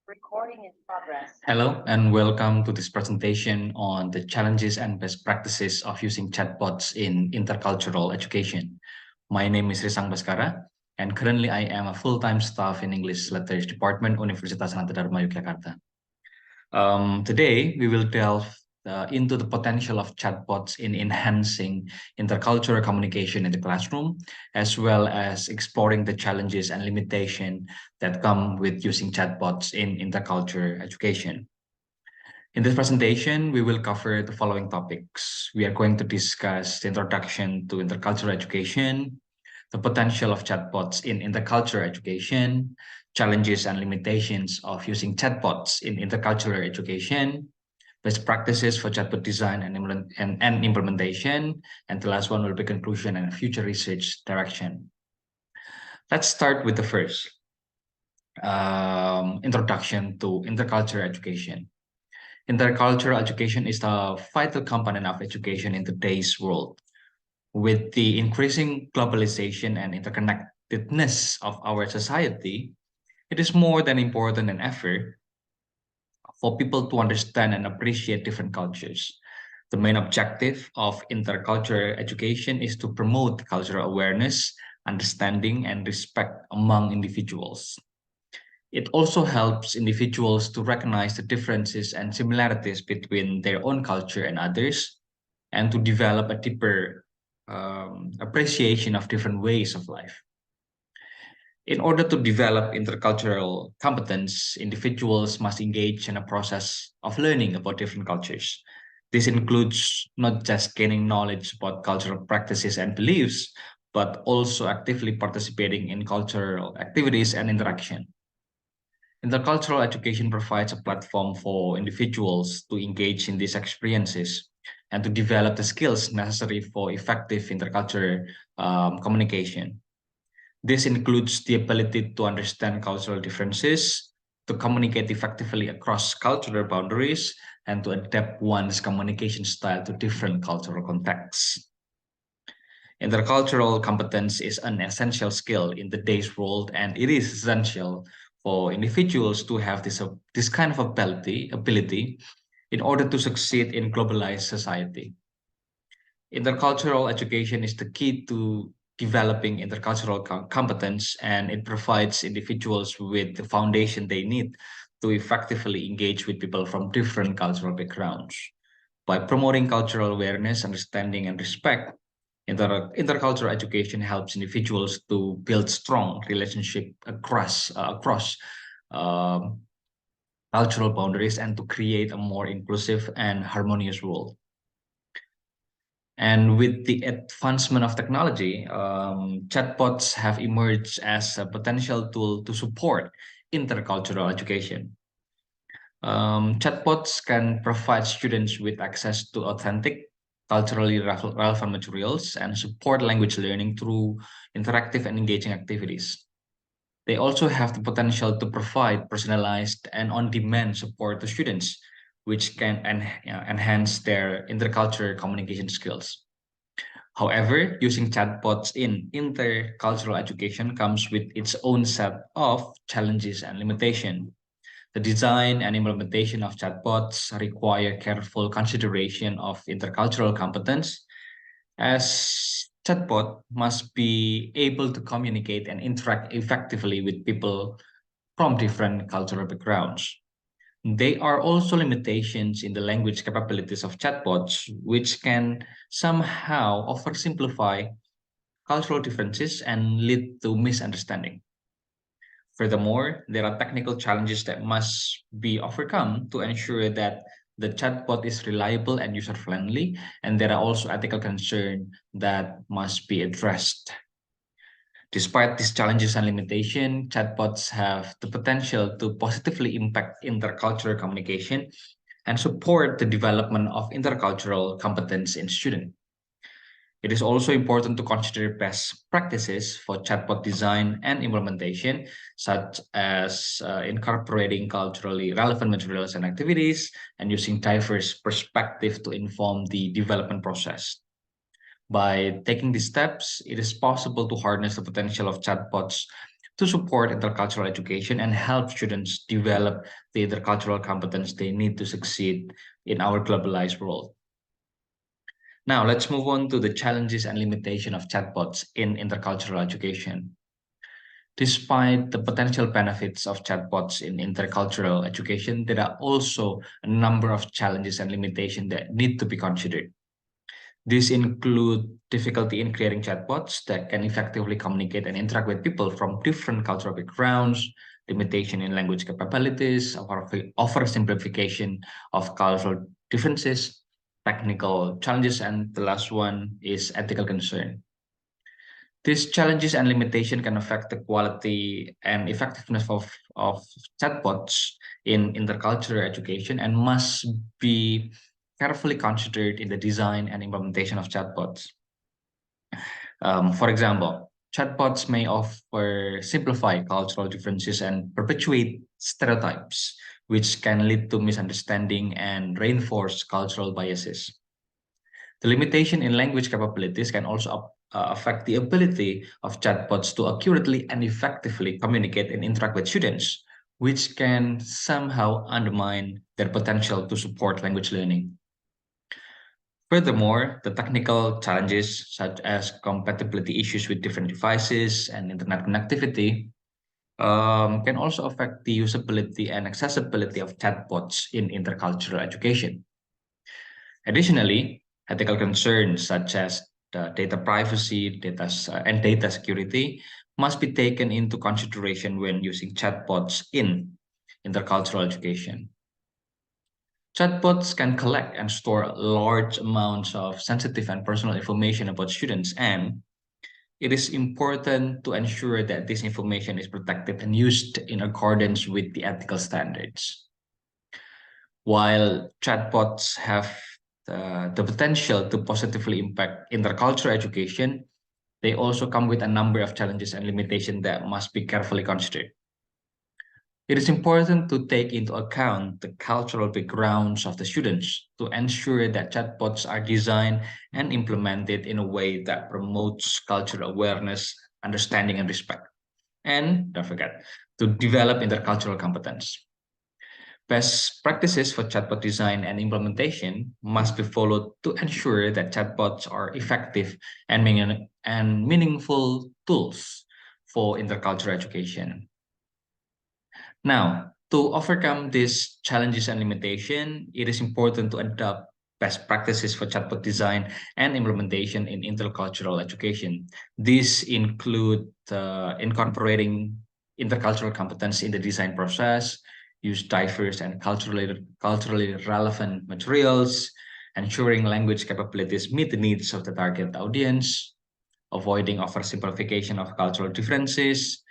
Recording in progress. Hello and welcome to this presentation on the challenges and best practices of using chatbots in intercultural education. My name is Risang and currently I am a full-time staff in English Letters Department, Universitas Sanata Dharma Yogyakarta. Today, we will delve into the potential of chatbots in enhancing intercultural communication in the classroom, as well as exploring the challenges and limitations that come with using chatbots in intercultural education. In this presentation, we will cover the following topics. We are going to discuss the introduction to intercultural education, the potential of chatbots in intercultural education, challenges and limitations of using chatbots in intercultural education, best practices for chatbot design and implementation, and the last one will be conclusion and future research direction. Let's start with the first, introduction to intercultural education. Intercultural education is a vital component of education in today's world. With the increasing globalization and interconnectedness of our society, it is more than important than ever for people to understand and appreciate different cultures. The main objective of intercultural education is to promote cultural awareness, understanding, and respect among individuals. It also helps individuals to recognize the differences and similarities between their own culture and others, and to develop a deeper appreciation of different ways of life. In order to develop intercultural competence, individuals must engage in a process of learning about different cultures. This includes not just gaining knowledge about cultural practices and beliefs, but also actively participating in cultural activities and interaction. Intercultural education provides a platform for individuals to engage in these experiences and to develop the skills necessary for effective intercultural communication. This includes the ability to understand cultural differences, to communicate effectively across cultural boundaries, and to adapt one's communication style to different cultural contexts. Intercultural competence is an essential skill in today's world, and it is essential for individuals to have this kind of ability in order to succeed in globalized society. Intercultural education is the key to developing intercultural competence, and it provides individuals with the foundation they need to effectively engage with people from different cultural backgrounds. By promoting cultural awareness, understanding, and respect, intercultural education helps individuals to build strong relationship across um, cultural boundaries and to create a more inclusive and harmonious world. And with the advancement of technology, chatbots have emerged as a potential tool to support intercultural education. Chatbots can provide students with access to authentic, culturally relevant materials and support language learning through interactive and engaging activities. They also have the potential to provide personalized and on-demand support to students, which can enhance their intercultural communication skills. However, using chatbots in intercultural education comes with its own set of challenges and limitations. The design and implementation of chatbots require careful consideration of intercultural competence, as chatbot must be able to communicate and interact effectively with people from different cultural backgrounds. There are also limitations in the language capabilities of chatbots, which can somehow oversimplify cultural differences and lead to misunderstanding. Furthermore, there are technical challenges that must be overcome to ensure that the chatbot is reliable and user-friendly, and there are also ethical concerns that must be addressed. Despite these challenges and limitations, chatbots have the potential to positively impact intercultural communication and support the development of intercultural competence in students. It is also important to consider best practices for chatbot design and implementation, such as incorporating culturally relevant materials and activities and using diverse perspectives to inform the development process. By taking these steps, it is possible to harness the potential of chatbots to support intercultural education and help students develop the intercultural competence they need to succeed in our globalized world. Now, let's move on to the challenges and limitation of chatbots in intercultural education. Despite the potential benefits of chatbots in intercultural education, there are also a number of challenges and limitations that need to be considered. These include difficulty in creating chatbots that can effectively communicate and interact with people from different cultural backgrounds, limitation in language capabilities, oversimplification of cultural differences, technical challenges, and the last one is ethical concern. These challenges and limitations can affect the quality and effectiveness of chatbots in intercultural education and must be carefully considered in the design and implementation of chatbots. For example, chatbots may offer simplify cultural differences and perpetuate stereotypes, which can lead to misunderstanding and reinforce cultural biases. The limitation in language capabilities can also affect the ability of chatbots to accurately and effectively communicate and interact with students, which can somehow undermine their potential to support language learning. Furthermore, the technical challenges such as compatibility issues with different devices and internet connectivity can also affect the usability and accessibility of chatbots in intercultural education. Additionally, ethical concerns such as data privacy and data security must be taken into consideration when using chatbots in intercultural education. Chatbots can collect and store large amounts of sensitive and personal information about students, and it is important to ensure that this information is protected and used in accordance with the ethical standards. While chatbots have the potential to positively impact intercultural education, they also come with a number of challenges and limitations that must be carefully considered. It is important to take into account the cultural backgrounds of the students to ensure that chatbots are designed and implemented in a way that promotes cultural awareness, understanding, and respect. And don't forget to develop intercultural competence. Best practices for chatbot design and implementation must be followed to ensure that chatbots are effective and meaningful tools for intercultural education. Now, to overcome these challenges and limitations, it is important to adopt best practices for chatbot design and implementation in intercultural education. These include incorporating intercultural competence in the design process, use diverse and culturally relevant materials, ensuring language capabilities meet the needs of the target audience, avoiding oversimplification of cultural differences,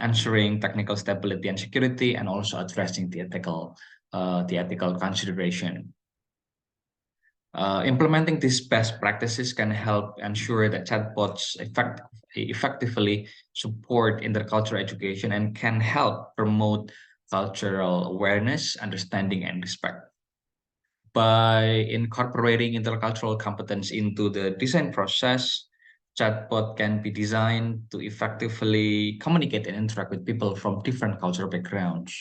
ensuring technical stability and security, and also addressing the ethical consideration. Implementing these best practices can help ensure that chatbots effectively support intercultural education and can help promote cultural awareness, understanding, and respect. By incorporating intercultural competence into the design process, chatbot can be designed to effectively communicate and interact with people from different cultural backgrounds.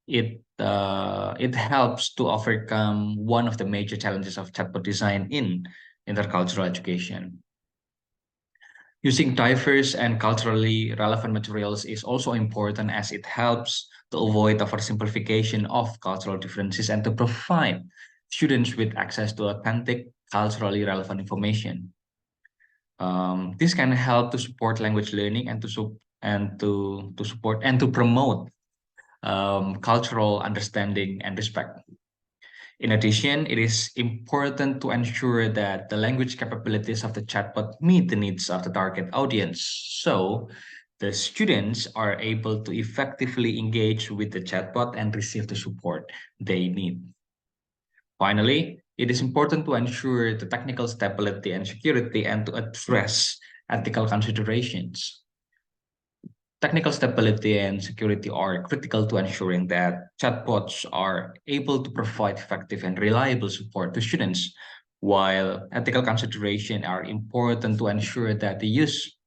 It helps to overcome one of the major challenges of chatbot design in intercultural education. Using diverse and culturally relevant materials is also important as it helps to avoid oversimplification of cultural differences and to provide students with access to authentic, culturally relevant information. This can help to support language learning and to support and to promote cultural understanding and respect. In addition, it is important to ensure that the language capabilities of the chatbot meet the needs of the target audience, so the students are able to effectively engage with the chatbot and receive the support they need. Finally, it is important to ensure the technical stability and security and to address ethical considerations. Technical stability and security are critical to ensuring that chatbots are able to provide effective and reliable support to students, while ethical considerations are important to ensure that the use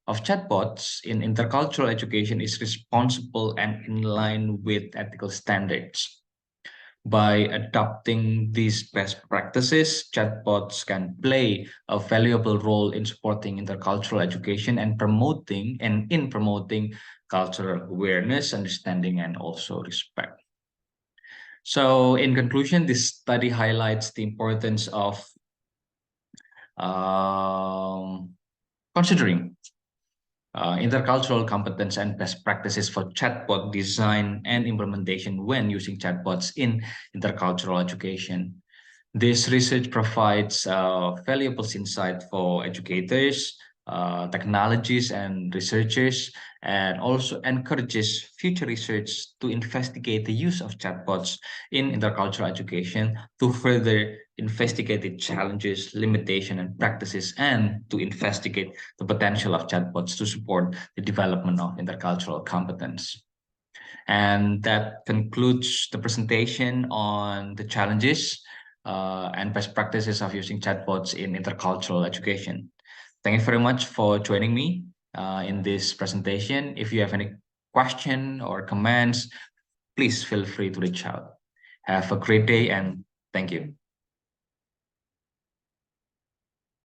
of chatbots in intercultural education is responsible and in line with ethical standards. By adopting these best practices, chatbots can play a valuable role in supporting intercultural education and promoting cultural awareness, understanding, and also respect. So, in conclusion, this study highlights the importance of um, considering intercultural competence and best practices for chatbot design and implementation when using chatbots in intercultural education. This research provides valuable insight for educators, technologists, and researchers, and also encourages future research to investigate the use of chatbots in intercultural education to further investigate the challenges, limitations, and practices, and to investigate the potential of chatbots to support the development of intercultural competence. And that concludes the presentation on the challenges and best practices of using chatbots in intercultural education. Thank you very much for joining me in this presentation. If you have any question or comments, please feel free to reach out. Have a great day and thank you.